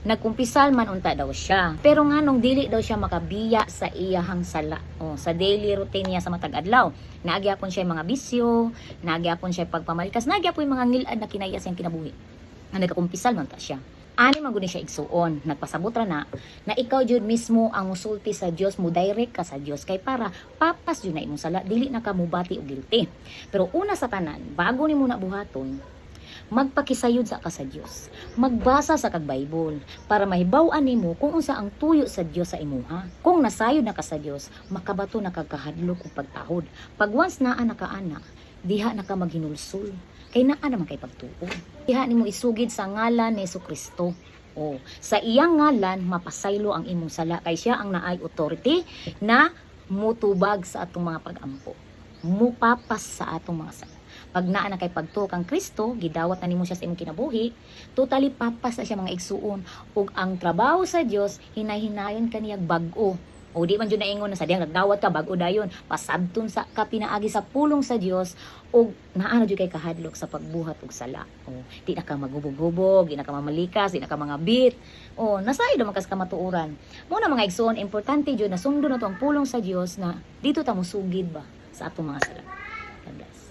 Nagkumpisal man unta daw siya. Pero nga nung dili daw siya makabiya sa iyahang sala. Sa daily routine niya sa matag adlaw. Naagyapon siya yung mga bisyo, naagyapon siya yung pagpamalikas, naagyapon yung mga ngilad na kinaya sa kinabuhi. Nagkumpisal man ta siya. Ani man gud siya igsuon, nagpasabot ra na ikaw jud mismo ang musulti sa Dios, mo direct ka sa Dios kay para papas jud na imong sala, dili na ka mubati og guilty. Pero una sa tanan, bago nimo na buhaton, magpakisayod sa ka sa Dios. Magbasa sa kag Bible para mahibaw-an nimo kung unsa ang tuyo sa Dios sa imuha. Kung nasayod na ka sa Dios, makabato na kag kahadlok ug pagtahod. Pag once naa na ka ana, diha na ka maghinulsol. Kay naa naman kay pagtuo. Diha nimo isugid sa ngalan ni Jesucristo. Sa iyang ngalan mapasaylo ang imong sala kay siya ang naay authority na mutubag sa atong mga pag-ampo. Mupapas sa atong mga sala. Pag naa na kay pagtuo kang Kristo, gidawat na nimo siya sa imong kinabuhi, totally papas na siya mga igsuon ug ang trabaho sa Dios hinay-hinayon kaniyag bag-o. Di man jud naingon na sa diyang nagdawat ka bag-o dayon, pasabton sa ka pinaagi sa pulong sa Dios ug naano jud kay kahadlok sa pagbuhat og sala. Di na ka magubog-hubog, di na ka mamalikas, di na ka mga bit. Nasayod naman kas kamatuoran. Mo na mga igsuon, importante jud na sundon nato ang pulong sa Dios na dito ta mo sugid ba sa atong mga sala. God bless.